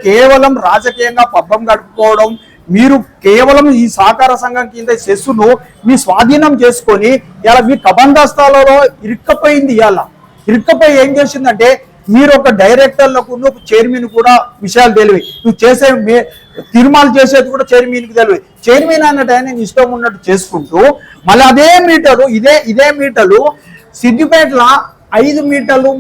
కేవలం రాజకీయంగా పబ్బం గడుపుకోవడం, మీరు కేవలం ఈ సహకార సంఘం కింద సెస్సును మీ స్వాధీనం చేసుకొని ఇలా మీ కబంధస్థాలలో ఇరుక్కపోయింది. ఇవాళ ఇరుక్కపోయి ఏం చేసిందంటే మీరు ఒక డైరెక్టర్లకు నువ్వు చైర్మన్ కూడా విషయాలు తెలివి, నువ్వు చేసే తీర్మానాలు చేసేది కూడా చైర్మన్కి తెలివి. చైర్మన్ అన్నట్టు ఆయన ఇష్టం ఉన్నట్టు చేసుకుంటూ మళ్ళీ అదే మీటరు ఇదే మీటర్లు సిద్దిపేటలో 5 మీటర్లు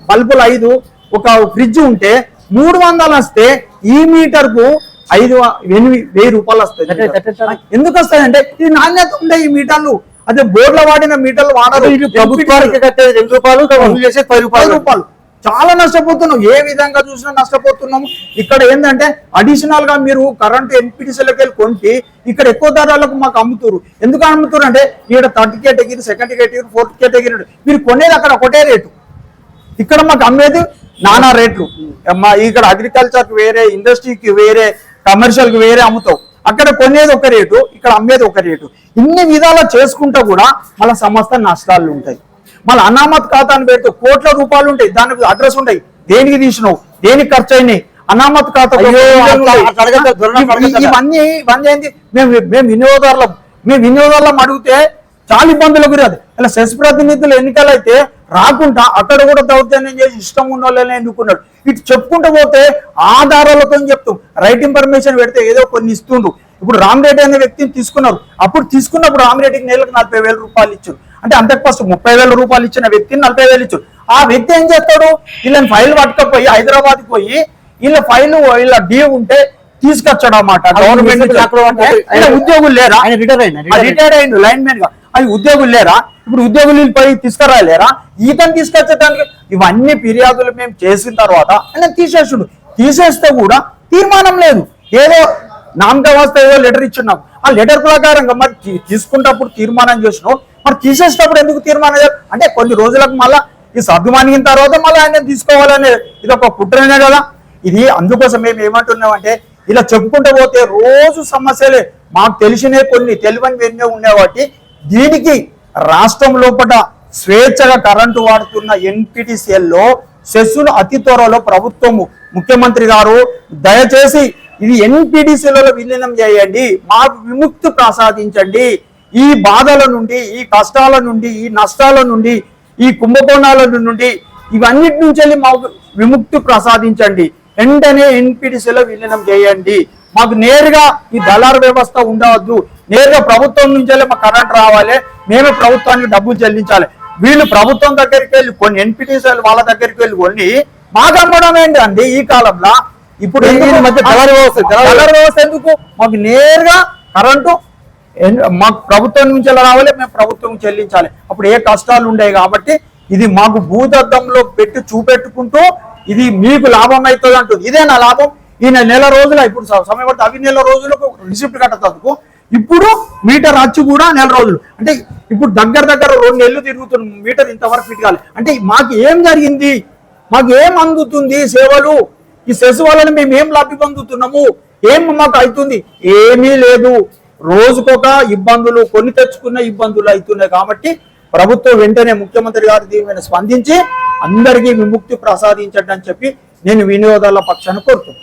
బల్బులు 5 ఒక ఫ్రిడ్జ్ ఉంటే 300 వస్తే ఈ మీటర్ కు 1000 రూపాయలు వస్తాయి. ఎందుకు వస్తాయంటే ఇది నాణ్యత ఉండే ఈ మీటర్లు, అదే బోర్డులో వాడిన మీటర్లు వాడరు. ప్రభుత్వానికి కట్టేది 2 రూపాయలు, చేసేది 10 రూపాయలు. చాలా నష్టపోతున్నాం, ఏ విధంగా చూసినా నష్టపోతున్నాము. ఇక్కడ ఏంటంటే అడిషనల్ గా మీరు కరెంట్ ఎన్పిటిసీలకి వెళ్ళి కొంటే ఇక్కడ ఎక్కువ ధరలకు మాకు అమ్ముతారు. ఎందుకు అమ్ముతారు అంటే ఇక్కడ 3rd category, 2nd category, 4th category మీరు కొనేది అక్కడ ఒకటే రేటు, ఇక్కడ మాకు అమ్మేది నానా రేట్లు. ఇక్కడ అగ్రికల్చర్ కి వేరే, ఇండస్ట్రీకి వేరే, కమర్షియల్ కి వేరే అమ్ముతావు. అక్కడ కొనేది ఒక రేటు, ఇక్కడ అమ్మేది ఒక రేటు. ఇన్ని విధాలు చేసుకుంటా కూడా మళ్ళీ సంస్థ నష్టాలు ఉంటాయి. మళ్ళీ అనామత్ ఖాతా అని పెడితే కోట్ల రూపాయలు ఉంటాయి, దానికి అడ్రస్ ఉంటాయి, దేనికి తీసినావు, దేనికి ఖర్చు అయినాయి, అనామత్ ఖాతా. ఇవన్నీ ఏంటి, మేము వినియోగదారులం అడిగితే చాలా ఇబ్బందులు గురది. ఇలా సెస్ ప్రతినిధులు ఎన్నికలు అయితే రాకుండా అక్కడ కూడా దౌర్జన్యం చేసి ఇష్టం ఉన్న వాళ్ళని ఎన్నుకున్నాడు. ఇటు చెప్పుకుంటూ పోతే ఆధారాలతో చెప్తాం. రైట్ ఇన్ఫర్మేషన్ పెడితే ఏదో కొన్ని ఇస్తుండ్రు. ఇప్పుడు రామిరెడ్డి అనే వ్యక్తిని తీసుకున్నారు, అప్పుడు తీసుకున్నప్పుడు రామిరెడ్డికి నెలకు 40,000 రూపాయలు ఇచ్చారు. అంటే అంతకు ఫస్ట్ 30,000 రూపాయలు ఇచ్చిన వ్యక్తిని 40,000 ఇచ్చారు. ఆ వ్యక్తి ఏం చేస్తాడు, వీళ్ళని ఫైల్ పట్టుకపోయి హైదరాబాద్ పోయి వీళ్ళ ఫైల్ వీళ్ళ డ్యూ ఉంటే తీసుకొచ్చాడు అన్నమాట. గవర్నమెంట్ ఉద్యోగులు లేరా, రిటైర్డ్ అయ్యిండు లైన్ మ్యాన్ గా, అది ఉద్యోగులు లేరా, ఇప్పుడు ఉద్యోగులు పోయి తీసుకురాలేరా, ఈతను తీసుకొచ్చేదానికి. ఇవన్నీ ఫిర్యాదులు మేము చేసిన తర్వాత ఆయన తీసేసుడు. తీసేస్తే కూడా తీర్మానం లేదు, ఏదో నామకావస్థ ఏదో లెటర్ ఇచ్చున్నాం. ఆ లెటర్ ప్రకారంగా మరి తీసుకున్నప్పుడు తీర్మానం చేసినావు, మరి తీసేసేటప్పుడు ఎందుకు తీర్మానం అంటే కొన్ని రోజులకు మళ్ళీ ఈ సర్దుమానిగిన తర్వాత మళ్ళీ ఆయన తీసుకోవాలనే ఇది ఒక కుట్రనే కదా ఇది. అందుకోసం మేము ఏమంటున్నామంటే ఇలా చెప్పుకుంటూ పోతే రోజు సమస్యలే, మాకు తెలిసినే కొన్ని తెలియని ఎన్నో ఉండేవాటి. దీనికి రాష్ట్రం లోపల స్వేచ్ఛగా కరెంటు వాడుతున్న ఎన్పిటిసిఎల్లో సెస్సును అతి త్వరలో ప్రభుత్వము ముఖ్యమంత్రి గారు దయచేసి ఇది ఎన్పిటిసిఎల్లో విలీనం చేయండి, మాకు విముక్తి ప్రసాదించండి. ఈ బాధల నుండి, ఈ కష్టాల నుండి, ఈ నష్టాల నుండి, ఈ కుంభకోణాల నుండి, ఇవన్నిటి నుంచి వెళ్ళి మాకు విముక్తి ప్రసాదించండి. వెంటనే ఎన్పిటిసిలో విలీనం చేయండి. మాకు నేరుగా ఈ దళారు వ్యవస్థ ఉండవద్దు, నేరుగా ప్రభుత్వం నుంచి వెళ్ళి మాకు కరెంట్ రావాలి, మేమే ప్రభుత్వానికి డబ్బులు చెల్లించాలి. వీళ్ళు ప్రభుత్వం దగ్గరికి వెళ్ళి కొన్ని ఎన్పిటిసిలు వాళ్ళ దగ్గరికి వెళ్ళి కొన్ని మాకు అమ్మడం ఏంటండి ఈ కాలంలో. ఇప్పుడు దళారు వ్యవస్థ ఎందుకు, మాకు నేరుగా కరెంటు మాకు ప్రభుత్వం నుంచి ఎలా రావాలి, మేము ప్రభుత్వం చెల్లించాలి. అప్పుడు ఏ కష్టాలు ఉండేవి. కాబట్టి ఇది మాకు భూదత్తంలో పెట్టి చూపెట్టుకుంటూ ఇది మీకు లాభం అవుతుంది అంటుంది. ఇదే నా లాభం. ఈయన నెల రోజుల ఇప్పుడు సమయం పడితే అవి నెల రోజులకు రిసిప్ట్ కట్టేందుకు ఇప్పుడు మీటర్ అచ్చు కూడా నెల రోజులు. అంటే ఇప్పుడు దగ్గర 2 నెలలు తిరుగుతున్న మీటర్ ఇంతవరకు ఫిట్ కావాలి. అంటే మాకు ఏం జరిగింది, మాకు ఏం అందుతుంది సేవలు, ఈ సెస్ వలన మేము ఏం లబ్ధి పొందుతున్నాము, ఏం మాకు అవుతుంది, ఏమీ లేదు. రోజుకొక ఇబ్బందులు, కొన్ని తెచ్చుకున్న ఇబ్బందులు అవుతున్నాయి. కాబట్టి ప్రభుత్వం వెంటనే ముఖ్యమంత్రి గారు దీని మీద స్పందించి అందరికీ విముక్తి ప్రసాదించండి అని చెప్పి నేను వినియోగదారుల పక్షాన్ని కోరుతున్నాను.